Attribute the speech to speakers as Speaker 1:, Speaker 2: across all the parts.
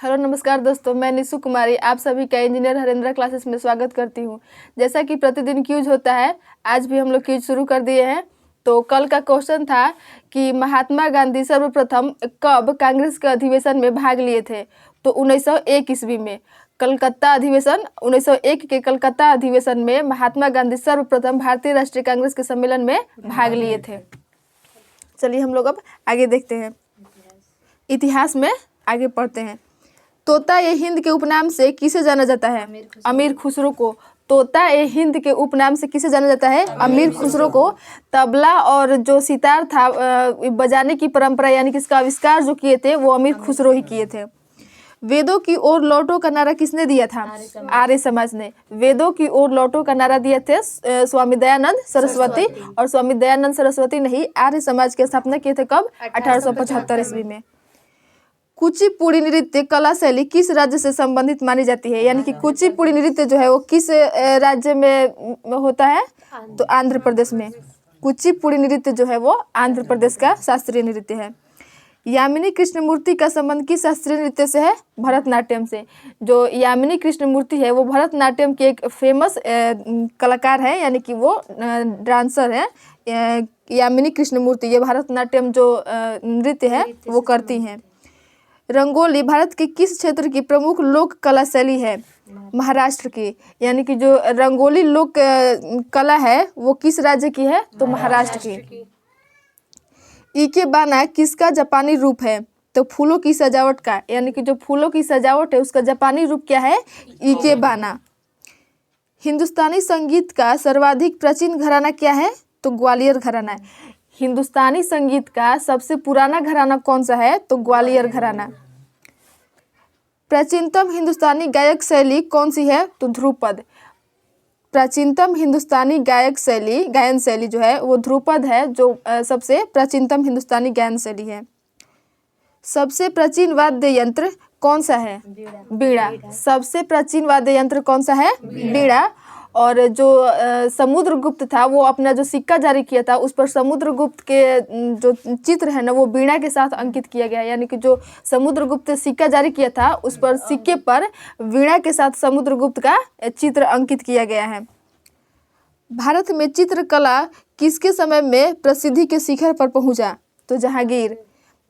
Speaker 1: Hello नमस्कार दोस्तों, मैं निशु कुमारी आप सभी का इंजीनियर हरेंद्रा क्लासेस में स्वागत करती हूं। जैसा कि प्रतिदिन क्यूज होता है, आज भी हम लोग क्यूज शुरू कर दिए हैं। तो कल का क्वेश्चन था कि महात्मा गांधी सर्वप्रथम कब कांग्रेस के अधिवेशन में भाग लिए थे। तो 1901 ईस्वी में कलकत्ता अधिवेशन 1901 के कलकत्ता अधिवेशन में महात्मा गांधी सर्वप्रथम भारतीय राष्ट्रीय कांग्रेस के सम्मेलन में भाग लिए थे। चलिए हम लोग अब आगे देखते हैं, इतिहास में आगे पढ़ते हैं। तोता ए हिंद के उपनाम से किसे जाना जाता है? अमीर खुसरो को। तोता ए हिंद के उपनाम से किसे जाना जाता है? अमीर खुसरो को। तबला और जो सितार था बजाने की परंपरा यानी कि इसका आविष्कार जो किए थे वो अमीर खुसरो ही किए थे। वेदों की ओर लौटो का नारा किसने दिया था? आर्य समाज ने। वेदों की ओर लौटो का नारा दिए थे स्वामी दयानंद सरस्वती, और स्वामी दयानंद सरस्वती ने ही आर्य समाज की स्थापना किए थे। कब? 1875 ईस्वी में। कुचिपुड़ी नृत्य कला शैली किस राज्य से संबंधित मानी जाती है? यानी कि कुचिपुड़ी नृत्य जो है वो किस राज्य में होता है? तो आंध्र प्रदेश में। कुचिपुड़ी नृत्य जो है वो आंध्र प्रदेश का शास्त्रीय नृत्य है। यामिनी कृष्णमूर्ति का संबंध किस शास्त्रीय नृत्य से है? भरतनाट्यम से। जो यामिनी कृष्णमूर्ति है वो भरतनाट्यम के एक फेमस कलाकार है, यानी कि वो डांसर है। यामिनी कृष्णमूर्ति ये भरतनाट्यम जो नृत्य है वो करती हैं। रंगोली भारत के किस क्षेत्र की प्रमुख लोक कला शैली है? महाराष्ट्र की। यानी कि जो रंगोली लोक कला है वो किस राज्य की है? तो महाराष्ट्र की। इकेबाना किसका जापानी रूप है? तो फूलों की सजावट का। यानी कि जो फूलों की सजावट है उसका जापानी रूप क्या है? इकेबाना। हिंदुस्तानी संगीत का सर्वाधिक प्राचीन घराना क्या है? तो ग्वालियर घराना। हिंदुस्तानी संगीत का सबसे पुराना घराना कौन सा है? तो ग्वालियर घराना। प्राचीनतम हिंदुस्तानी गायक शैली कौन सी है? तो ध्रुपद। प्राचीनतम हिंदुस्तानी गायन शैली जो है वो ध्रुपद है, जो सबसे प्राचीनतम हिंदुस्तानी गायन शैली है। सबसे प्राचीन वाद्य यंत्र कौन सा है? बीड़ा। सबसे प्राचीन वाद्य यंत्र कौन सा है? बीड़ा। और जो समुद्रगुप्त था वो अपना जो सिक्का जारी किया था उस पर समुद्रगुप्त के जो चित्र है ना वो बीड़ा के साथ अंकित किया गया। यानी कि जो समुद्रगुप्त सिक्का जारी किया था उस पर सिक्के पर बीड़ा के साथ समुद्रगुप्त का चित्र अंकित किया गया है। भारत में चित्रकला किसके समय में प्रसिद्धि के शिखर पर पहुंचा? तो जहांगीर।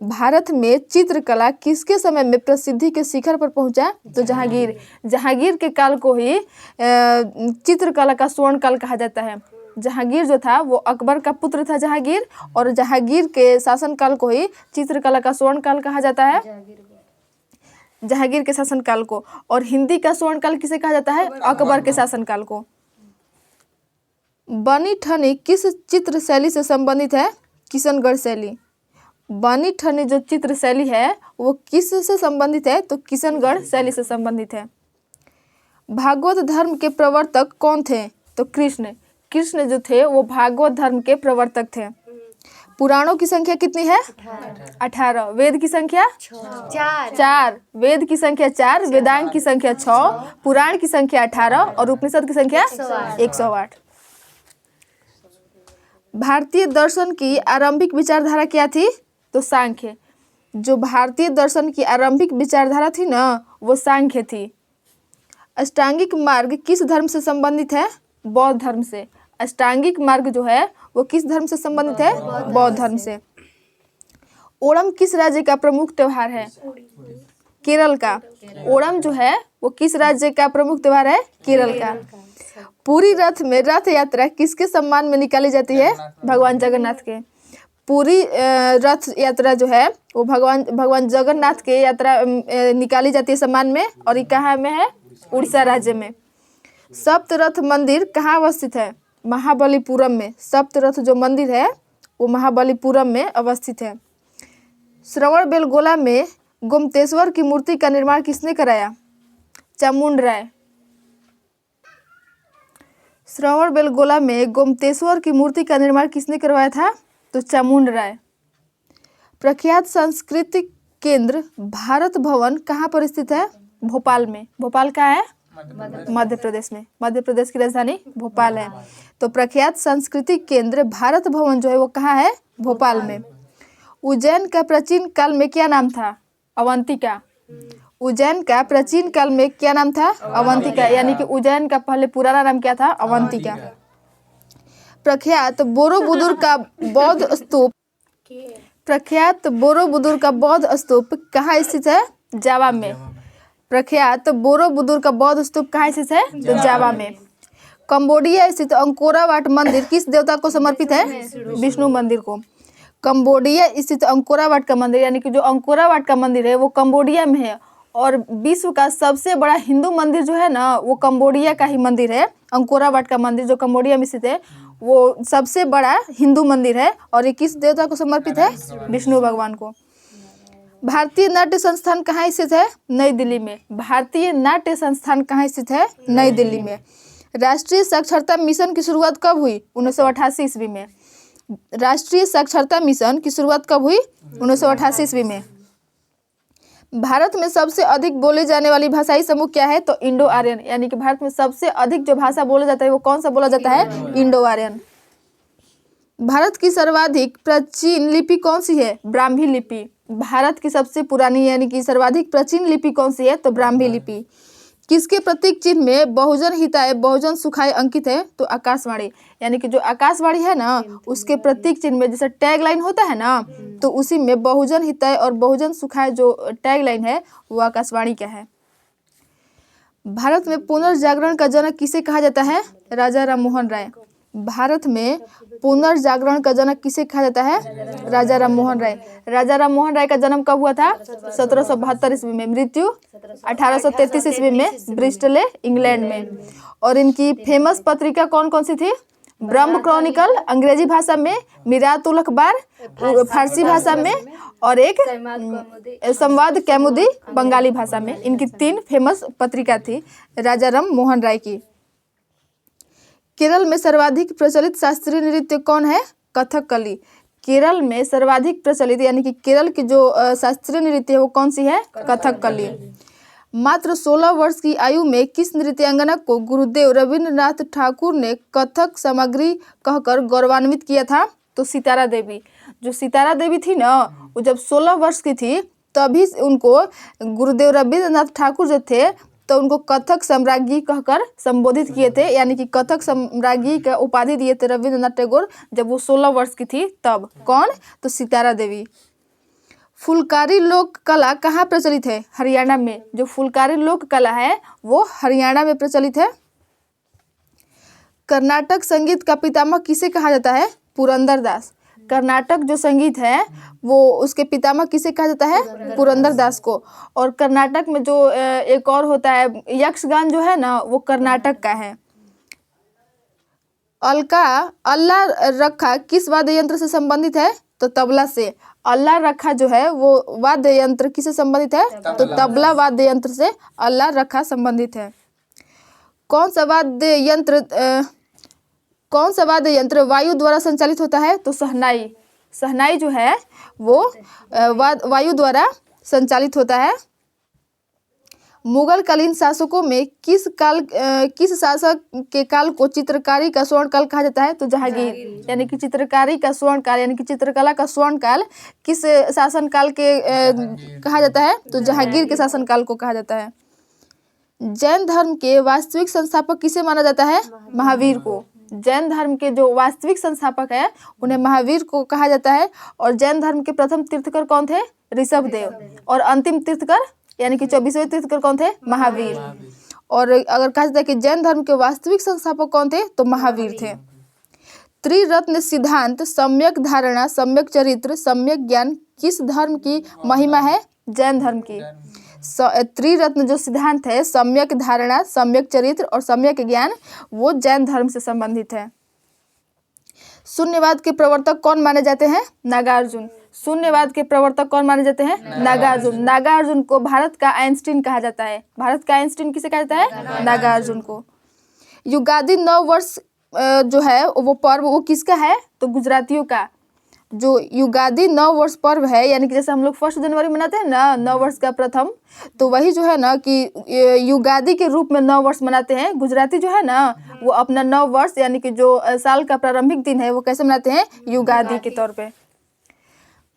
Speaker 1: भारत में चित्रकला किसके समय में प्रसिद्धि के शिखर पर पहुंचा? तो जहांगीर। जहांगीर के काल को ही चित्रकला का स्वर्ण काल कहा जाता है। जहांगीर जो था वो अकबर का पुत्र था जहांगीर, और जहांगीर के शासन काल को ही चित्रकला का स्वर्ण काल कहा जाता है। जहांगीर के शासन काल को। और हिंदी का स्वर्ण काल किसे कहा जाता है? अकबर के शासन काल को। बनी ठनी किस चित्र शैली से संबंधित है? किशनगढ़ शैली। बनी ठनी जो चित्र शैली है वो किस से संबंधित है? तो किशनगढ़ शैली से संबंधित है। भागवत धर्म के प्रवर्तक कौन थे? तो कृष्ण। कृष्ण जो थे वो भागवत धर्म के प्रवर्तक थे। पुराणों की संख्या कितनी है? 18। वेद की संख्या 4। वेद की संख्या 4, वेदांग की संख्या 6, पुराण की संख्या 18 और उपनिषद की संख्या 108। भारतीय दर्शन की आरंभिक विचारधारा क्या थी? तो सांख्य। जो भारतीय दर्शन की आरंभिक विचारधारा थी ना वो सांख्य थी। अष्टांगिक मार्ग किस धर्म से संबंधित है? बौद्ध धर्म से। अष्टांगिक मार्ग जो है वो किस धर्म से संबंधित है? बौद्ध धर्म से। ओणम किस राज्य का प्रमुख त्योहार है? केरल का। ओणम जो है वो किस राज्य का प्रमुख त्योहार है? केरल का। पूरी रथ में रथ यात्रा किसके सम्मान में निकाली जाती है? भगवान जगन्नाथ के। पूरी रथ यात्रा जो है वो भगवान जगन्नाथ के यात्रा निकाली जाती है सम्मान में, और ये कहाँ में है? उड़ीसा राज्य में। सप्तरथ मंदिर कहाँ अवस्थित है? महाबलीपुरम में। सप्तरथ जो मंदिर है वो महाबलीपुरम में अवस्थित है। श्रवणबेलगोला में गोमतेश्वर की मूर्ति का निर्माण किसने कराया? चामुंड राय। श्रवणबेलगोला में गोमतेश्वर की मूर्ति का निर्माण किसने करवाया था? तो चामुंड राय। प्रख्यात सांस्कृतिक केंद्र भारत भवन कहाँ पर स्थित है? भोपाल में। भोपाल कहाँ है? मध्य प्रदेश में। मध्य प्रदेश की राजधानी भोपाल है। तो प्रख्यात सांस्कृतिक केंद्र भारत भवन जो है वो कहाँ है? भोपाल में। उज्जैन का प्राचीन काल में क्या नाम था? अवंतिका। उज्जैन का प्राचीन काल में क्या नाम था? अवंतिका। यानी कि उज्जैन का पहले पुराना नाम क्या था? अवंतिका। प्रख्यात बोरोबुदुर का बौद्ध स्तूप कहाँ स्थित है? जावा में। प्रख्यात बोरोबुदुर का बौद्ध स्तूप कहाँ स्थित है? तो जावा में। कंबोडिया स्थित अंकोरावाट मंदिर किस देवता को समर्पित है? विष्णु मंदिर को। कंबोडिया स्थित अंकोरावाट का मंदिर, यानी कि जो अंकोरावाट का मंदिर है वो कंबोडिया में है, और विश्व का सबसे बड़ा हिंदू मंदिर जो है ना वो कंबोडिया का ही मंदिर है। अंकोरावाट का मंदिर जो कंबोडिया में स्थित है वो सबसे बड़ा हिंदू मंदिर है, और ये किस देवता को समर्पित है? विष्णु भगवान को। भारतीय नाट्य संस्थान कहाँ स्थित है? नई दिल्ली में। भारतीय नाट्य संस्थान कहाँ स्थित है? नई दिल्ली में। राष्ट्रीय साक्षरता मिशन की शुरुआत कब हुई? 1988 ईस्वी में। राष्ट्रीय साक्षरता मिशन की शुरुआत कब हुई? 1988 ईस्वी में। भारत में सबसे अधिक बोले जाने वाली भाषाई समूह क्या है? तो इंडो आर्यन। यानी कि भारत में सबसे अधिक जो भाषा बोला जाता है वो कौन सा बोला जाता है? Indo Aryan. भारत की सर्वाधिक प्राचीन लिपि कौन सी है? ब्राह्मी लिपि। भारत की सबसे पुरानी यानी कि सर्वाधिक प्राचीन लिपि कौन सी है? तो ब्राह्मी लिपि। किसके प्रतीक चिन्ह में बहुजन हिताय बहुजन सुखाय अंकित है? तो आकाशवाणी। यानी कि जो आकाशवाणी है ना उसके प्रतीक चिन्ह में जैसे टैग लाइन होता है ना, तो उसी में बहुजन हिताय और बहुजन सुखाय जो टैग लाइन है वो आकाशवाणी का है। भारत में पुनर्जागरण का जनक किसे कहा जाता है? राजा राममोहन राय। भारत में पुनर्जागरण का जनक किसे कहा जाता है? राजा राममोहन राय। राजा राममोहन राय का जन्म कब हुआ था? 1772 ईस्वी में। मृत्यु 1833 ईस्वी में ब्रिस्टल इंग्लैंड में। और इनकी फेमस पत्रिका कौन कौन सी थी? ब्रह्म क्रॉनिकल अंग्रेजी भाषा में, मिरात उल अखबार फारसी भाषा में, और एक संवाद कौमुदी बंगाली भाषा में। इनकी 3 फेमस पत्रिका थी राजा राममोहन राय की। केरल में सर्वाधिक प्रचलित शास्त्रीय नृत्य कौन है? कथकली। केरल में सर्वाधिक प्रचलित यानी कि केरल की जो शास्त्रीय नृत्य है वो कौन सी है? कथकली। मात्र 16 वर्ष की आयु में किस नृत्यांगना को गुरुदेव रविंद्रनाथ ठाकुर ने कथक सामग्री कहकर गौरवान्वित किया था? तो सितारा देवी। जो सितारा देवी थी ना वो जब 16 वर्ष की थी तभी उनको गुरुदेव रविंद्रनाथ ठाकुर जो थे तो उनको कथक सम्राज्ञी कहकर संबोधित किए थे, यानी कि कथक सम्राज्ञी का उपाधि दिए थे रविंद्रनाथ टैगोर जब वो 16 वर्ष की थी तब। कौन? तो सितारा देवी। फुलकारी लोक कला कहाँ प्रचलित है? हरियाणा में। जो फुलकारी लोक कला है वो हरियाणा में प्रचलित है। कर्नाटक संगीत का पितामह किसे कहा जाता है? पुरंदर दास। कर्नाटक जो संगीत है वो उसके पितामह किसे कहा जाता है? पुरंदर दास को। और कर्नाटक में जो एक और होता है यक्षगान जो है ना वो कर्नाटक का है। अलका अल्लाह रखा किस वाद्य यंत्र से संबंधित है? तो तबला से। अल्लाह रखा जो है वो वाद्य यंत्र किससे संबंधित है? तो तबला वाद्य यंत्र से अल्लाह रखा संबंधित है। कौन सा वाद्य यंत्र वायु द्वारा संचालित होता है? तो शहनाई। शहनाई जो है वो वायु द्वारा संचालित होता है। मुगलकालीन शासकों में किस शासक के काल को चित्रकारी का स्वर्ण काल कहा जाता है? तो जहांगीर। यानी कि चित्रकारी का स्वर्ण काल यानी कि चित्रकला का स्वर्ण काल किस शासन काल के कहा जाता है? तो जहांगीर के शासन काल को कहा जाता है। जैन धर्म के वास्तविक संस्थापक किसे माना जाता है? महावीर को। जैन धर्म के जो वास्तविक संस्थापक है उन्हें महावीर को कहा जाता है। और जैन धर्म के प्रथम तीर्थकर कौन थे? ऋषभदेव। और अंतिम तीर्थकर यानी कि 24वें तीर्थकर कौन थे? महावीर। और अगर कहा जाता है कि जैन धर्म के वास्तविक संस्थापक कौन थे? तो महावीर थे। त्रिरत्न सिद्धांत सम्यक धारणा, सम्यक चरित्र, सम्यक ज्ञान किस धर्म की महिमा है? जैन धर्म की। त्रिरत्न जो सिद्धांत है सम्यक धारणा, सम्यक चरित्र और सम्यक ज्ञान वो जैन धर्म से संबंधित है। शून्यवाद के प्रवर्तक कौन माने जाते हैं? नागार्जुन। शून्यवाद के प्रवर्तक कौन माने जाते हैं? नागार्जुन। नागार्जुन को भारत का आइंस्टीन कहा जाता है। भारत का आइंस्टीन किसे कहा जाता है? नागार्जुन को। युगादि नव वर्ष जो है वो पर्व वो किसका है? तो गुजरातियों का। जो युगादि नव वर्ष पर्व है यानी कि जैसे हम लोग 1 जनवरी मनाते हैं ना नव वर्ष का प्रथम, तो वही जो है ना कि युगादि के रूप में नव वर्ष मनाते हैं। गुजराती जो है ना वो अपना नव वर्ष यानी कि जो साल का प्रारंभिक दिन है वो कैसे मनाते हैं? युगादि के तौर पे।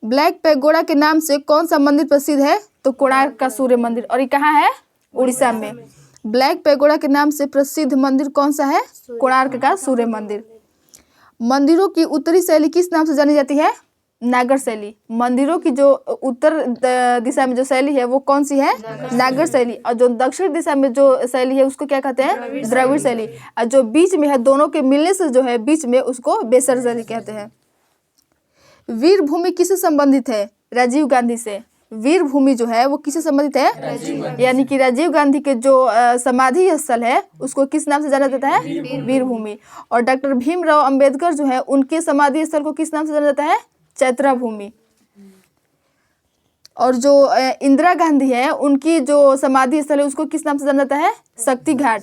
Speaker 1: ब्लैक पैगोडा के नाम से कौन सा मंदिर प्रसिद्ध है? तो कोणार्क का सूर्य मंदिर। और ये कहाँ है? उड़ीसा में। ब्लैक पैगोडा के नाम से प्रसिद्ध मंदिर कौन सा है? कोणार्क का सूर्य मंदिर। मंदिरों की उत्तरी शैली किस नाम से जानी जाती है? नागर शैली। मंदिरों की जो उत्तर दिशा में जो शैली है वो कौन सी है? नागर शैली। और जो दक्षिण दिशा में जो शैली है उसको क्या कहते हैं? द्रविड़ शैली। और जो बीच में है, दोनों के मिलने से जो है बीच में, उसको बेसर शैली कहते हैं। वीर भूमि किससे संबंधित है? राजीव गांधी से। वीर भूमि जो है वो किससे संबंधित है? यानी कि राजीव गांधी के जो समाधि स्थल है उसको किस नाम से जाना जाता है? वीर भूमि। और डॉक्टर भीमराव अंबेडकर जो है उनके समाधि स्थल को किस नाम से जाना जाता है? चैत्रा भूमि। और जो इंदिरा गांधी है उनकी जो समाधि स्थल है उसको किस नाम से जाना जाता है? शक्ति घाट।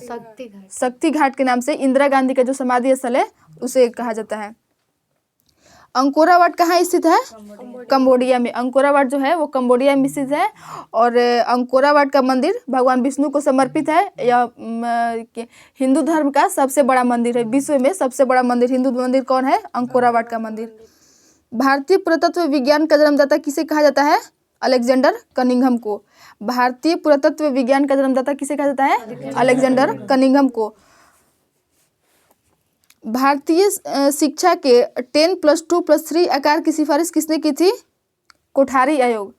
Speaker 1: शक्ति घाट के नाम से इंदिरा गांधी का जो समाधि स्थल है उसे कहा जाता है। अंकोरा वाट कहाँ स्थित है? कंबोडिया में। अंकोरा वाट जो है वो कंबोडिया में स्थित है। और अंकोरा वाट का मंदिर भगवान विष्णु को समर्पित है। यह हिंदू धर्म का सबसे बड़ा मंदिर है। विश्व में सबसे बड़ा मंदिर, हिंदू मंदिर कौन है? अंकोरा वाट का मंदिर। भारतीय पुरातत्व विज्ञान का जन्मदाता किसे कहा जाता है? अलेक्जेंडर कनिंघम को। भारतीय पुरातत्व विज्ञान का जन्मदाता किसे कहा जाता है? अलेक्जेंडर कनिंघम को। भारतीय शिक्षा के 10+2+3 आकार की सिफारिश किसने की थी? कोठारी आयोग।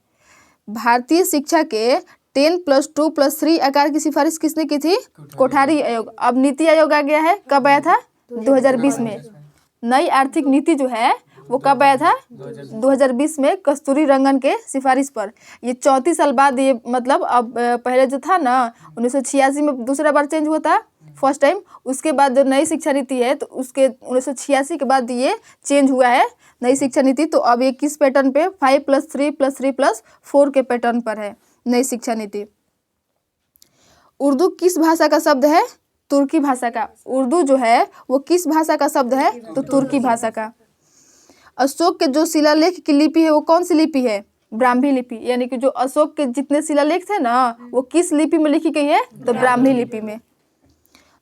Speaker 1: भारतीय शिक्षा के 10+2+3 आकार की सिफारिश किसने की थी? कोठारी आयोग। अब नीति आयोग आ गया है, कब आया था? 2020 में। नई आर्थिक नीति जो है वो कब आया था? 2020 में, कस्तूरी रंगन के सिफारिश पर। ये 34 साल बाद, ये मतलब अब पहले जो था ना 1986 में दूसरा बार चेंज हुआ था फर्स्ट टाइम। उसके बाद जो नई शिक्षा नीति है तो उसके 1986 के बाद ये चेंज हुआ है नई शिक्षा नीति। तो अब ये किस पैटर्न पे? 5+3+3+4 के पैटर्न पर है नई शिक्षा नीति। उर्दू किस भाषा का शब्द है? तुर्की भाषा का। उर्दू जो है वो किस भाषा का शब्द है? तो तुर्की भाषा का। अशोक के जो शिलालेख की लिपि है वो कौन सी लिपि है? ब्राह्मी लिपि। यानी कि जो अशोक के जितने शिलालेख थे ना वो किस लिपि में लिखी गई है? तो ब्राह्मी लिपि में।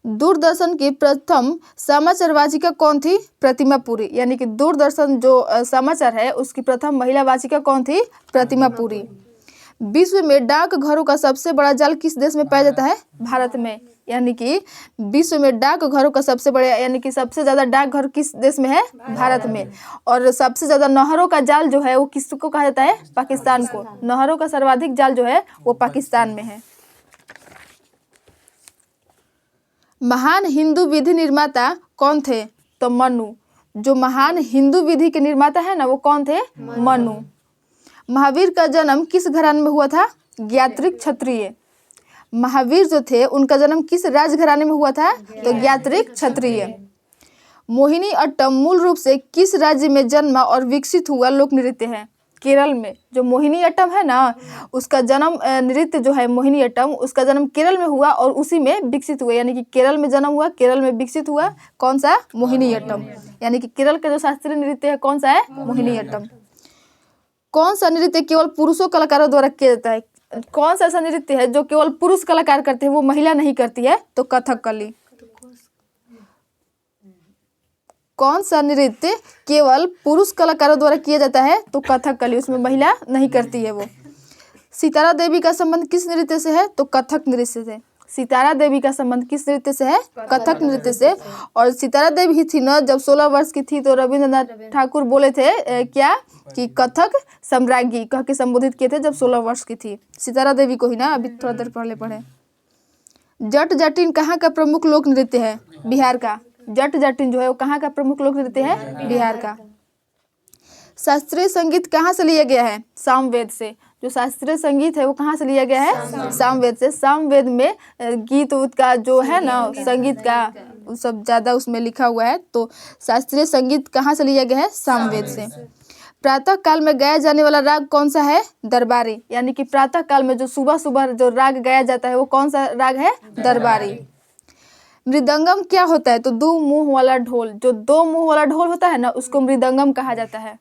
Speaker 1: दूरदर्शन की प्रथम समाचार वाचिका कौन थी? प्रतिमा पुरी। यानी कि दूरदर्शन जो समाचार है उसकी प्रथम महिला वाचिका कौन थी? प्रतिमा पुरी। विश्व में डाक घरों का सबसे बड़ा जाल किस देश में पाया जाता है? भारत में। यानी कि विश्व में डाक घरों का सबसे बड़ा, यानी कि सबसे ज़्यादा डाकघर किस देश में है? भारत में। और सबसे ज़्यादा नहरों का जाल जो है वो किसको कहा जाता है? पाकिस्तान को। नहरों का सर्वाधिक जाल जो है वो पाकिस्तान में है। महान हिंदू विधि निर्माता कौन थे? तो मनु। जो महान हिंदू विधि के निर्माता है ना वो कौन थे? मनु। महावीर का जन्म किस घराने में हुआ था? ज्ञात्रिक क्षत्रिय। महावीर जो थे उनका जन्म किस राजघराने में हुआ था? तो ज्ञात्रिक क्षत्रिय। मोहिनी अट्टम मूल रूप से किस राज्य में जन्मा और विकसित हुआ लोक नृत्य है? केरल में। जो मोहिनी अट्टम है ना उसका जन्म, नृत्य जो है मोहिनी अट्टम, उसका जन्म केरल में हुआ और उसी में विकसित हुआ। यानी कि केरल में जन्म हुआ, केरल में विकसित हुआ। कौन सा? मोहिनी अट्टम। यानी कि केरल का जो शास्त्रीय नृत्य है कौन सा है? मोहिनी अट्टम। कौन सा नृत्य केवल पुरुषों कलाकारों द्वारा किया जाता है? कौन सा ऐसा नृत्य है जो केवल पुरुष कलाकार करते हैं, वो महिला नहीं करती है? तो कथकली। कौन सा नृत्य केवल पुरुष कलाकारों द्वारा किया जाता है? तो कथकली। उसमें महिला नहीं करती है वो। सितारा देवी का संबंध किस नृत्य से है? तो कथक नृत्य से। सितारा देवी का संबंध किस नृत्य से है? कथक नृत्य से। और सितारा देवी ही थी ना जब 16 वर्ष की थी तो रविंद्रनाथ ठाकुर बोले थे क्या कि कथक सम्राज्ञी कह के संबोधित किए थे जब 16 वर्ष की थी। सितारा देवी को ही ना, अभी थोड़ा देर पहले पढ़े। जट जटिन कहाँ का प्रमुख लोक नृत्य है? बिहार का। जट जटिन जो है वो कहाँ का प्रमुख लोक नृत्य है? बिहार का। शास्त्रीय संगीत कहाँ से लिया गया है? सामवेद से। जो शास्त्रीय संगीत है वो कहाँ से लिया गया है? सामवेद से। सामवेद में गीत उत का जो है ना संगीत का सब ज़्यादा उसमें लिखा हुआ है। तो शास्त्रीय संगीत कहाँ से लिया गया है? सामवेद से। प्रातः काल में गाया जाने वाला राग कौन सा है? दरबारी। यानी कि प्रातः काल में जो सुबह सुबह जो राग गाया जाता है वो कौन सा राग है? दरबारी। मृदंगम क्या होता है? तो दो मुंह वाला ढोल। जो दो मुंह वाला ढोल होता है ना उसको मृदंगम कहा जाता है।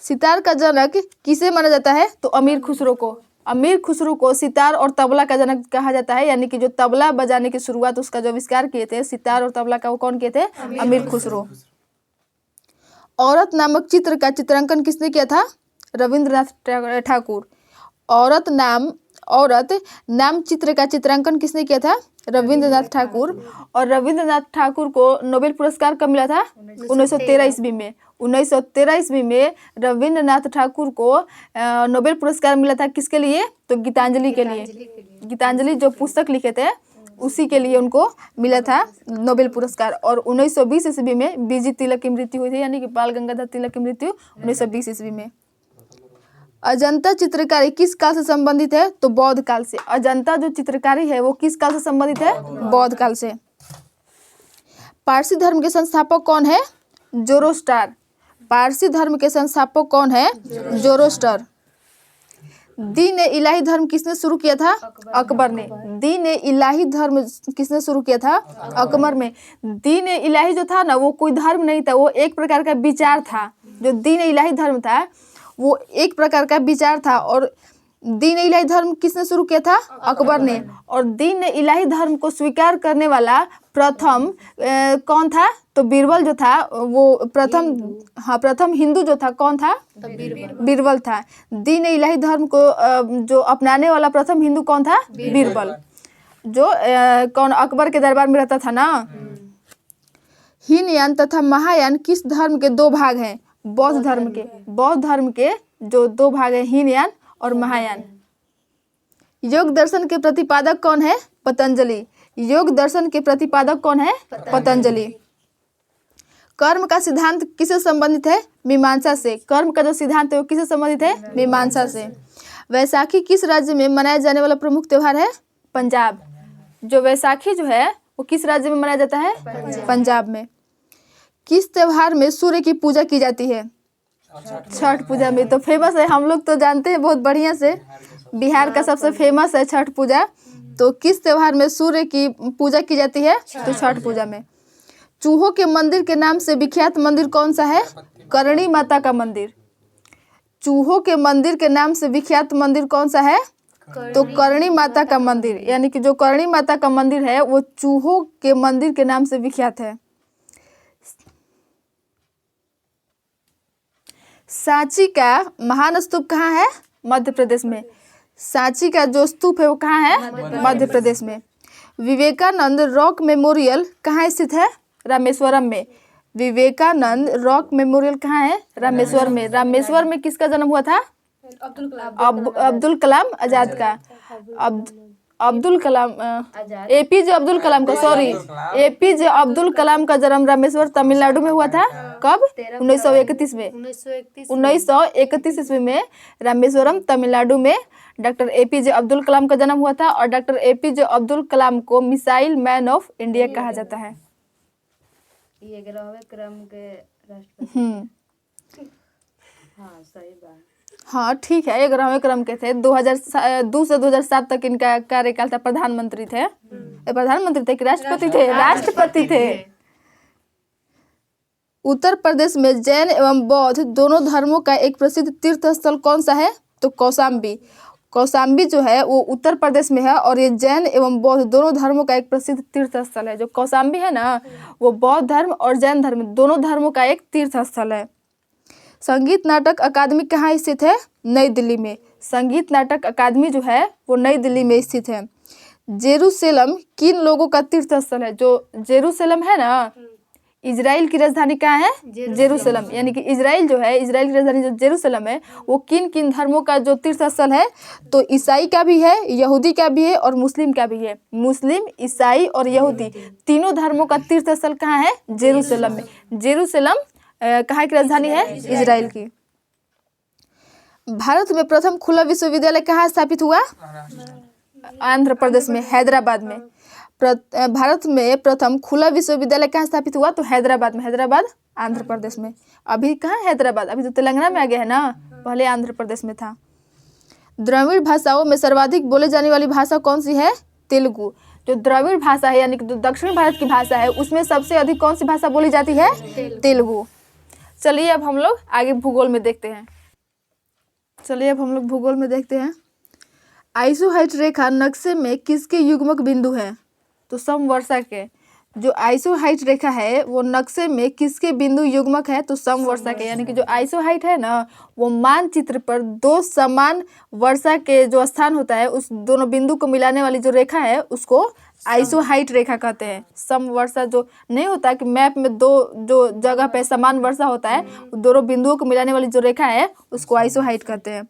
Speaker 1: सितार का जनक किसे माना जाता है? तो अमीर खुसरो को। अमीर खुसरो को सितार और तबला का जनक कहा जाता है। यानी कि जो तबला बजाने की शुरुआत, उसका जो आविष्कार किए थे सितार और तबला का, वो कौन किए थे? अमीर खुसरो। औरत नामक चित्र का चित्रांकन किसने किया था? रविंद्रनाथ ठाकुर। औरत नाम चित्र का चित्रांकन किसने किया था? रविंद्रनाथ ठाकुर। और रविंद्रनाथ ठाकुर को नोबेल पुरस्कार कब मिला था? 1913 ईस्वी में। 1913 ईस्वी में रविंद्रनाथ ठाकुर को नोबेल पुरस्कार मिला था। किसके लिए? तो गीतांजलि के लिए। गीतांजलि जो पुस्तक लिखे थे उसी के लिए उनको मिला था नोबेल पुरस्कार। और 1920 ईस्वी में बीजी तिलक की मृत्यु हुई थी, यानी कि बाल गंगाधर तिलक की मृत्यु 1920 ईस्वी में। अजंता चित्रकारी किस काल से संबंधित है? तो बौद्ध काल से। अजंता जो चित्रकारी है वो किस काल से संबंधित है? बौद्ध काल से। पारसी धर्म के संस्थापक कौन है? जोरोस्टर। पारसी धर्म के संस्थापक कौन है? जोरोस्टर। दीन ए इलाही धर्म किसने शुरू किया था? अकबर ने। दीन ए इलाही धर्म किसने शुरू किया था? अकबर में। दीन ए इलाही जो था ना वो कोई धर्म नहीं था, वो एक प्रकार का विचार था। जो दीन ए इलाही धर्म था वो एक प्रकार का विचार था। और दीन ए इलाही धर्म किसने शुरू किया था? अकबर ने। और दीन ए इलाही धर्म को स्वीकार करने वाला प्रथम कौन था? तो बीरबल जो था वो प्रथम हिंदू जो था कौन था? बीरबल था। दीन ए इलाही धर्म को जो अपनाने वाला प्रथम हिंदू कौन था? बीरबल, जो कौन अकबर के दरबार में रहता था ना। हीनयान तथा महायान किस धर्म के दो भाग हैं? बौद्ध धर्म के। बौद्ध धर्म के जो दो भाग हैं हीनयान और महायान। योग दर्शन के प्रतिपादक कौन है? पतंजलि। योग दर्शन के प्रतिपादक कौन है? पतंजलि। कर्म का सिद्धांत किससे संबंधित है? मीमांसा से। कर्म का जो सिद्धांत है वो किससे संबंधित है? मीमांसा से। वैसाखी किस राज्य में मनाया जाने वाला प्रमुख त्योहार है? पंजाब। जो वैसाखी जो है वो किस राज्य में मनाया जाता है? पंजाब में। किस त्योहार में सूर्य की पूजा की जाती है? छठ पूजा में। तो फेमस है, हम लोग तो जानते हैं बहुत बढ़िया से, बिहार का सबसे फेमस है छठ पूजा। तो किस त्योहार में सूर्य की पूजा की जाती है? तो छठ पूजा में। चूहों के मंदिर के नाम से विख्यात मंदिर कौन सा है? करणी माता का मंदिर। चूहों के मंदिर के नाम से विख्यात मंदिर कौन सा है? तो करणी माता का मंदिर। यानी कि जो करणी माता का मंदिर है वो चूहों के मंदिर के नाम से विख्यात है। सांची का महान स्तूप कहाँ है? मध्य प्रदेश में। सांची का जो स्तूप है वो कहाँ है? मध्य प्रदेश में। विवेकानंद रॉक मेमोरियल कहाँ स्थित है? रामेश्वरम में। विवेकानंद रॉक मेमोरियल कहाँ है? रामेश्वर में। रामेश्वर में किसका जन्म हुआ था? अब्दुल कलाम आजाद का। अब्दुल कलाम एपीजे अब्दुल कलाम का, सॉरी, एपीजे अब्दुल कलाम का जन्म रामेश्वर तमिलनाडु में हुआ था। कब? 1931 में। 1931 ईस्वी में रामेश्वरम तमिलनाडु में डॉक्टर एपीजे अब्दुल कलाम का जन्म हुआ था। और डॉक्टर एपीजे अब्दुल कलाम को मिसाइल मैन ऑफ इंडिया कहा जाता है।
Speaker 2: ये 11वें क्रम के राष्ट्रपति। हाँ सही बात।
Speaker 1: हाँ ठीक है, 11वें क्रम के थे। 2002 से 2007 तक इनका कार्यकाल था। प्रधानमंत्री थे। प्रधानमंत्री थे कि राष्ट्रपति थे? राष्ट्रपति थे। उत्तर प्रदेश में जैन एवं बौद्ध दोनों धर्मों का एक प्रसिद्ध तीर्थ स्थल कौन सा है? तो कौशाम्बी। कौशाम्बी जो है वो उत्तर प्रदेश में है। और ये जैन एवं बौद्ध दोनों धर्मों का एक प्रसिद्ध तीर्थ स्थल है। जो कौशाम्बी है ना वो बौद्ध धर्म और जैन धर्म दोनों धर्मों का एक तीर्थ स्थल है। संगीत नाटक अकादमी कहाँ स्थित है? नई दिल्ली में। संगीत नाटक अकादमी जो है वो नई दिल्ली में स्थित है। जेरूसलम किन लोगों का तीर्थ स्थल है? जो जेरूसलम है ना, इजराइल की राजधानी कहाँ है? जेरूसलम। यानी कि इजराइल जो है, इजराइल की राजधानी जो जेरूसलम है वो किन किन धर्मों का जो तीर्थ स्थल है? तो ईसाई का भी है, यहूदी का भी है और मुस्लिम का भी है। मुस्लिम, ईसाई और यहूदी तीनों धर्मों का तीर्थ स्थल कहाँ है? जेरूसलम में। जेरूसलम कहाँ की राजधानी है? इजराइल की। भारत में प्रथम खुला विश्वविद्यालय कहाँ स्थापित हुआ? आंध्र प्रदेश में, हैदराबाद में। भारत में प्रथम खुला विश्वविद्यालय कहाँ स्थापित हुआ? तो हैदराबाद में। हैदराबाद आंध्र प्रदेश में। अभी कहाँ है हैदराबाद? अभी तो तेलंगाना में आ गया है ना, पहले आंध्र प्रदेश में था। द्रविड़ भाषाओं में सर्वाधिक बोले जाने वाली भाषा कौन सी है? तेलुगु। जो द्रविड़ भाषा है यानी कि जो दक्षिण भारत की भाषा है उसमें सबसे अधिक कौन सी भाषा बोली जाती है? तेलुगु। चलिए अब हम लोग आगे भूगोल में देखते हैं। आइसोहाइट रेखा नक्शे में किसके युग्मक बिंदु है? तो समवर्षा के। जो आइसोहाइट रेखा है वो नक्शे में किसके बिंदु युग्मक है? तो समवर्षा के। यानी कि जो आइसोहाइट है ना वो मानचित्र पर दो समान वर्षा के जो स्थान होता है उस दोनों बिंदु को मिलाने वाली जो रेखा है उसको आइसोहाइट रेखा कहते हैं। समवर्षा जो नहीं होता कि मैप में दो जो जगह पे समान वर्षा होता है दोनों बिंदुओं को मिलाने वाली जो रेखा है उसको आइसोहाइट कहते हैं।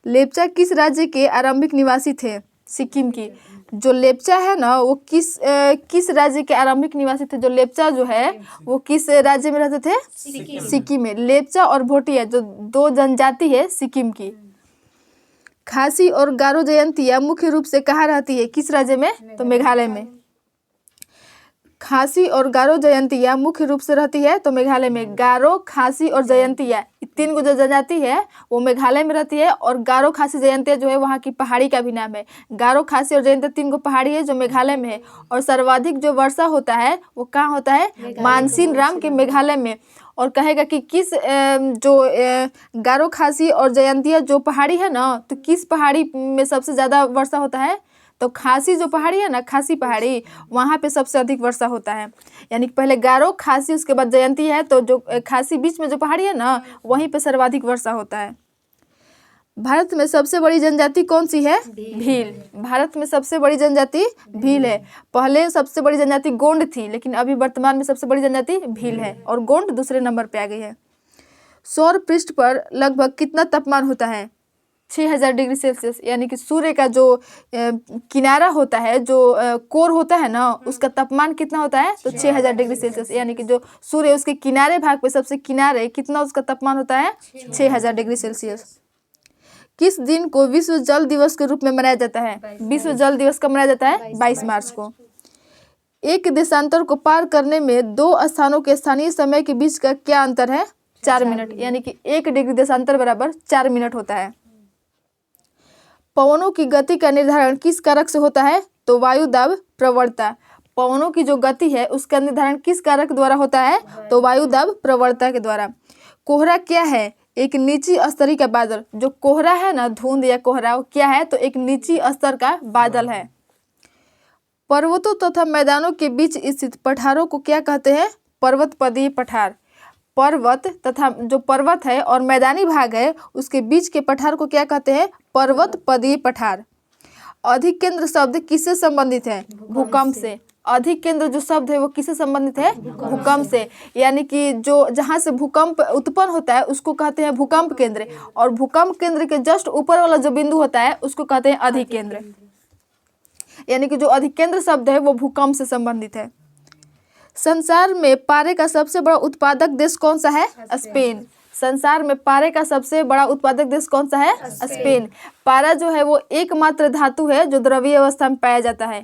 Speaker 1: लेप्चा किस राज्य के आरंभिक निवासी थे? सिक्किम की। जो लेप्चा है ना वो किस राज्य के आरंभिक निवासी थे? जो लेप्चा जो है वो किस राज्य में रहते थे? सिक्किम में। लेप्चा और भोटिया जो दो जनजाति है सिक्किम की। खासी और गारो जयंतिया मुख्य रूप से कहाँ रहती है? किस राज्य में? तो मेघालय में। खासी और गारो जयंतिया मुख्य रूप से रहती है तो मेघालय में। गारो, खासी और जयंतिया तीन को जो जनजाति है वो मेघालय में रहती है। और गारो, खासी, जयंतिया जो है वहाँ की पहाड़ी का भी नाम है। गारो, खासी और जयंतिया तीन को पहाड़ी है जो मेघालय में है। और सर्वाधिक जो वर्षा होता है वो कहाँ होता है? मानसीन राम के मेघालय में। और कहेगा कि किस गारो, खासी और जयंतिया जो पहाड़ी है ना तो किस पहाड़ी में सबसे ज़्यादा वर्षा होता है? तो खासी जो पहाड़ी है ना, खासी पहाड़ी, वहाँ पे सबसे अधिक वर्षा होता है। यानी कि पहले गारो, खासी, उसके बाद जयंती है। तो जो खासी बीच में जो पहाड़ी है ना वहीं पे सर्वाधिक वर्षा होता है। भारत में सबसे बड़ी जनजाति कौन सी है? भील। भारत में सबसे बड़ी जनजाति भील है। पहले सबसे बड़ी जनजाति गोंड थी लेकिन अभी वर्तमान में सबसे बड़ी जनजाति भील है और गोंड दूसरे नंबर पे आ गई है। सौर पृष्ठ पर लगभग कितना तापमान होता है? 6000 डिग्री सेल्सियस। यानी कि सूर्य का जो किनारा होता है जो कोर होता है ना उसका तापमान कितना होता है? तो 6000 डिग्री सेल्सियस। यानी कि जो सूर्य उसके किनारे भाग पे सबसे किनारे कितना उसका तापमान होता है? 6000 डिग्री सेल्सियस। किस दिन को विश्व जल दिवस के रूप में मनाया जाता है? विश्व जल दिवस कब मनाया जाता है? 22 मार्च को। एक देशांतर को पार करने में दो स्थानों के स्थानीय समय के बीच का क्या अंतर है? 4 मिनट। यानी कि 1 डिग्री देशांतर बराबर 4 मिनट होता है। पवनों की गति का निर्धारण किस कारक से होता है? तो वायु दाब प्रवणता। पवनों की जो गति है उसका निर्धारण किस कारक द्वारा होता है? तो वायु दाब प्रवणता के द्वारा। कोहरा क्या है? एक निची स्तरीय का बादल। जो कोहरा है ना, धुंध या कोहरा, वो क्या है? तो एक निची स्तर का बादल है। पर्वतों तथा मैदानों के बीच स्थित पठारों को क्या कहते हैं? पर्वतपदीय पठार। पर्वत तथा जो पर्वत है और मैदानी भाग है उसके बीच के पठार को क्या कहते हैं? पर्वतपदीय पठार। अधिक केंद्र शब्द किससे संबंधित है? भूकंप से। अधिक केंद्र जो शब्द है वो किससे संबंधित है? भूकंप से। यानी कि जो जहाँ से भूकंप उत्पन्न होता है उसको कहते हैं भूकंप केंद्र। और भूकंप केंद्र के जस्ट ऊपर वाला जो बिंदु होता है उसको कहते हैं अधिक केंद्र। यानी कि जो अधिक केंद्र शब्द है वो भूकंप से संबंधित है। संसार में पारे का सबसे बड़ा उत्पादक देश कौन सा है? स्पेन। संसार में पारे का सबसे बड़ा उत्पादक देश कौन सा है? स्पेन। पारा जो है वो एकमात्र धातु है जो द्रवीय अवस्था में पाया जाता है।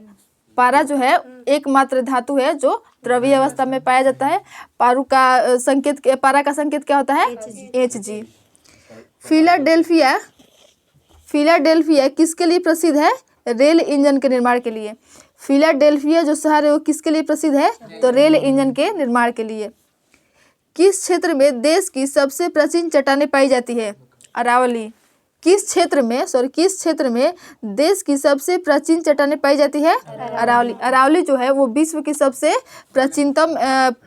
Speaker 1: पारा जो है एकमात्र धातु है जो द्रवीय अवस्था में पाया जाता है। पारा का संकेत क्या होता है? Hg। फिलाडेल्फिया किसके लिए प्रसिद्ध है? रेल इंजन के निर्माण के लिए। फिलाडेल्फिया जो शहर है वो किसके लिए प्रसिद्ध है? तो रेल इंजन के निर्माण के लिए। किस क्षेत्र में देश की सबसे प्राचीन चट्टानें पाई जाती है? अरावली। किस क्षेत्र में देश की सबसे प्राचीन चट्टानें पाई जाती है? अरावली। अरावली जो है वो विश्व की सबसे प्राचीनतम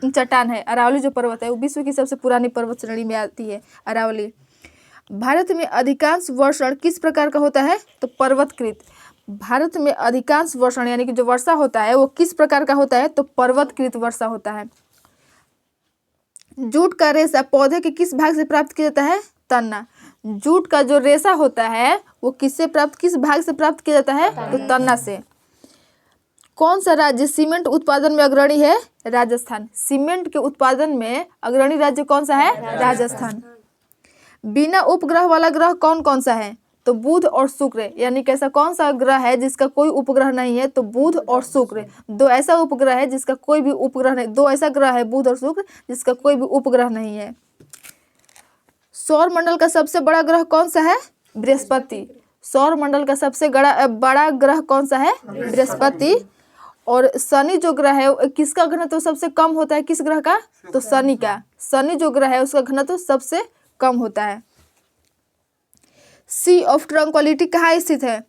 Speaker 1: चट्टान है। अरावली जो पर्वत है वो विश्व की सबसे पुरानी पर्वत श्रेणी में आती है अरावली। भारत में अधिकांश वर्षण किस प्रकार का होता है? तो पर्वतकृत। भारत में अधिकांश वर्षण यानी कि जो वर्षा होता है वो किस प्रकार का होता है? तो पर्वतकृत वर्षा होता है। जूट का रेशा पौधे के किस भाग से प्राप्त किया जाता है? तना। जूट का जो रेशा होता है वो किस भाग से प्राप्त किया जाता है? तो तना से। कौन सा राज्य सीमेंट उत्पादन में अग्रणी है? राजस्थान। सीमेंट के उत्पादन में अग्रणी राज्य कौन सा है? राजस्थान। बिना उपग्रह वाला ग्रह कौन कौन सा है? तो बुध और शुक्र। यानी कि ऐसा कौन सा ग्रह है जिसका कोई उपग्रह नहीं है? तो बुध और शुक्र। दो ऐसा उपग्रह है जिसका कोई भी उपग्रह नहीं। दो ऐसा ग्रह है बुध और शुक्र जिसका कोई भी उपग्रह नहीं है। सौर मंडल का सबसे बड़ा ग्रह कौन सा है? बृहस्पति। सौर मंडल का सबसे बड़ा ग्रह कौन सा है? बृहस्पति। और शनि जो ग्रह है किसका घनत्व सबसे कम होता है? किस ग्रह का? तो शनि का। शनि जो ग्रह है उसका घनत्व सबसे कम होता है। सी ऑफ ट्रंक्विलिटी कहाँ स्थित है?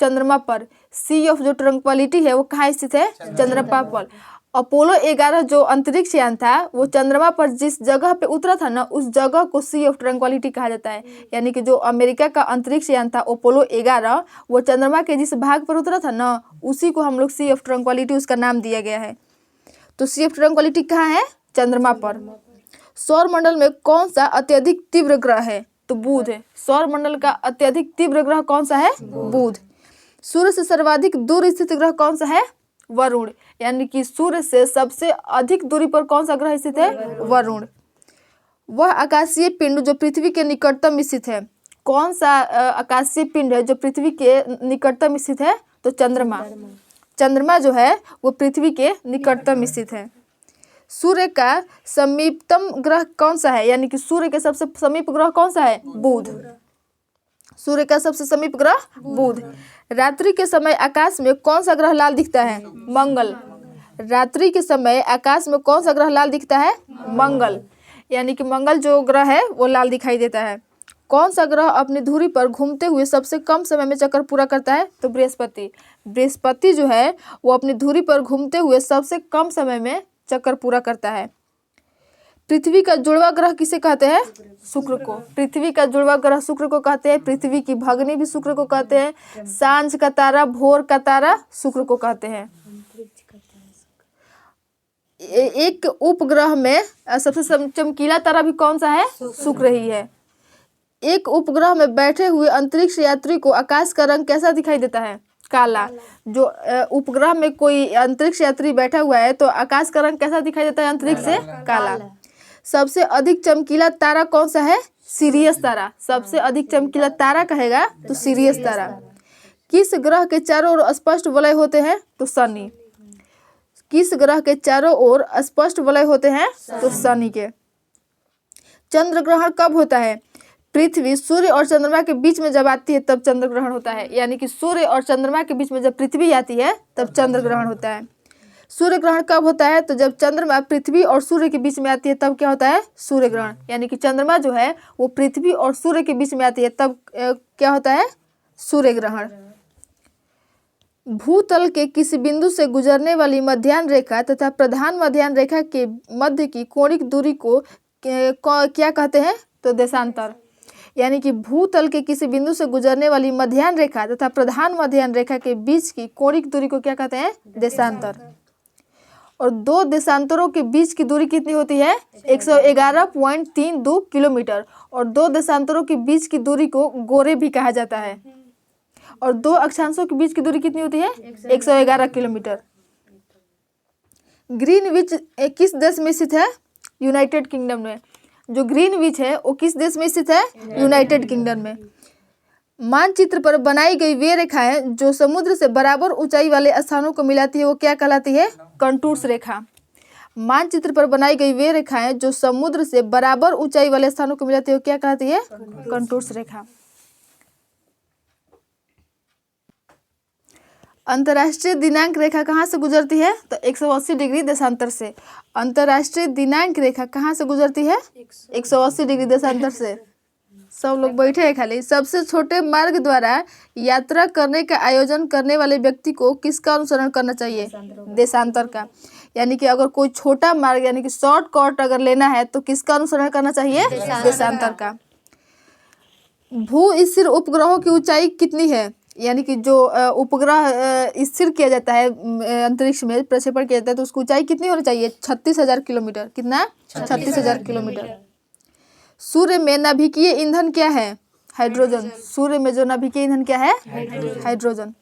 Speaker 1: चंद्रमा पर। सी ऑफ जो ट्रंक्विलिटी है वो कहाँ स्थित है? चंद्रमा पर। अपोलो 11 जो अंतरिक्ष यान था वो चंद्रमा पर जिस जगह पे उतरा था ना, उस जगह को सी ऑफ ट्रंक्विलिटी कहा जाता है। यानी कि जो अमेरिका का अंतरिक्ष यान था अपोलो 11, वो चंद्रमा के जिस भाग पर उतरा था ना, उसी को हम लोग सी ऑफ ट्रंक्विलिटी उसका नाम दिया गया है। तो सी ऑफ ट्रंक्विलिटी कहाँ है? चंद्रमा पर। सौर मंडल में कौन सा अत्यधिक तीव्र ग्रह है? तो बुध है। सौर मंडल का अत्यधिक तीव्र ग्रह कौन सा है? बुध। सूर्य से सर्वाधिक दूर स्थित ग्रह कौन सा है? वरुण। यानी कि सूर्य से सबसे अधिक दूरी पर कौन सा ग्रह स्थित है? वरुण। वह आकाशीय पिंड जो पृथ्वी के निकटतम स्थित है, कौन सा आकाशीय पिंड है जो पृथ्वी के निकटतम स्थित है? तो चंद्रमा। चंद्रमा जो है वो पृथ्वी के निकटतम स्थित है। सूर्य का समीपतम ग्रह कौन सा है? यानी कि सूर्य के सबसे समीप ग्रह कौन सा है? बुध। सूर्य का सबसे समीप ग्रह बुध। रात्रि के समय आकाश में कौन सा ग्रह लाल दिखता है? मंगल। रात्रि के समय आकाश में कौन सा ग्रह लाल दिखता है? मंगल। यानी कि मंगल जो ग्रह है वो लाल दिखाई देता है। कौन सा ग्रह अपनी धुरी पर घूमते हुए सबसे कम समय में चक्कर पूरा करता है? तो बृहस्पति। बृहस्पति जो है वो अपनी धुरी पर घूमते हुए सबसे कम समय में चक्कर पूरा करता है। पृथ्वी का जुड़वा ग्रह किसे कहते हैं? शुक्र को। पृथ्वी का जुड़वा ग्रह शुक्र को कहते हैं। पृथ्वी की भगनी भी शुक्र को कहते हैं। सांझ का तारा, भोर का तारा शुक्र को कहते हैं। एक उपग्रह में सबसे चमकीला तारा भी कौन सा है? शुक्र ही है। एक उपग्रह में बैठे हुए अंतरिक्ष यात्री को आकाश का रंग कैसा दिखाई देता है? काला। जो उपग्रह में कोई अंतरिक्ष यात्री बैठा हुआ है तो आकाश का रंग कैसा दिखाई देता है अंतरिक्ष से? काला। सबसे अधिक चमकीला तारा कौन सा है? सीरियस तारा। सबसे अधिक चमकीला तारा कहेगा तो सीरियस तारा। किस ग्रह के चारों ओर स्पष्ट वलय होते हैं? तो शनि। किस ग्रह के चारों ओर स्पष्ट वलय होते हैं? तो शनि के। चंद्र ग्रहण कब होता है? पृथ्वी सूर्य और चंद्रमा के बीच में जब आती है तब चंद्र ग्रहण होता है। यानी कि सूर्य और चंद्रमा के बीच में जब पृथ्वी आती है तब चंद्र ग्रहण होता है। सूर्य ग्रहण कब होता है? तो जब चंद्रमा पृथ्वी और सूर्य के बीच में आती है तब क्या होता है? सूर्य ग्रहण। यानी कि चंद्रमा जो है वो पृथ्वी और सूर्य के बीच में आती है तब क्या होता है? सूर्य ग्रहण। भूतल के किसी बिंदु से गुजरने वाली मध्याह्न रेखा तथा प्रधान मध्याह्न रेखा के मध्य की कोणिक दूरी को क्या कहते हैं? तो देशांतर। यानी कि भूतल के किसी बिंदु से गुजरने वाली मध्याह्न रेखा तथा प्रधान मध्याह्न रेखा के बीच की कोणिक दूरी को क्या कहते हैं? देशांतर। और दो देशांतरों के बीच की दूरी कितनी होती है? 111.32 किलोमीटर। और दो देशांतरों के बीच की दूरी को गोरे भी कहा जाता है। और दो अक्षांशों के बीच की दूरी कितनी होती है? 111 किलोमीटर। ग्रीनविच किस देश में स्थित है? यूनाइटेड किंगडम में। जो ग्रीनविच है वो किस देश में स्थित है? यूनाइटेड किंगडम में। मानचित्र पर बनाई गई वे रेखाएं जो समुद्र से बराबर ऊंचाई वाले स्थानों को मिलाती है वो क्या कहलाती है? कंटूर्स रेखा। मानचित्र पर बनाई गई वे रेखाएं जो समुद्र से बराबर ऊंचाई वाले स्थानों को मिलाती है वो क्या कहलाती है? कंटूर्स रेखा। अंतर्राष्ट्रीय दिनांक रेखा कहाँ से गुजरती है? तो 180 डिग्री देशांतर से। अंतर्राष्ट्रीय दिनांक रेखा कहाँ से गुजरती है? 180 डिग्री देशांतर से। सब लोग बैठे हैं खाली। सबसे छोटे मार्ग द्वारा यात्रा करने का आयोजन करने वाले व्यक्ति को किसका अनुसरण करना चाहिए? देशांतर का। यानी कि अगर कोई छोटा मार्ग यानी कि शॉर्टकट अगर लेना है तो किसका अनुसरण करना चाहिए? देशांतर का। भू स्थिर उपग्रहों की ऊंचाई कितनी है? यानी कि जो उपग्रह स्थिर किया जाता है अंतरिक्ष में प्रक्षेपण किया जाता है तो उसकी ऊंचाई कितनी होनी चाहिए? 36,000 किलोमीटर। कितना? 36,000 किलोमीटर। सूर्य में नाभिकीय ईंधन क्या है? हाइड्रोजन। सूर्य में जो नाभिकीय ईंधन क्या है? हाइड्रोजन।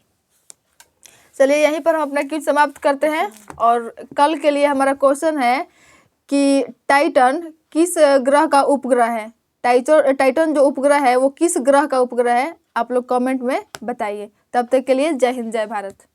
Speaker 1: चलिए यहीं पर हम अपना क्विज समाप्त करते हैं। और कल के लिए हमारा क्वेश्चन है कि टाइटन किस ग्रह का उपग्रह है? टाइटन जो उपग्रह है वो किस ग्रह का उपग्रह है? आप लोग कमेंट में बताइए। तब तक के लिए जय हिंद, जय भारत।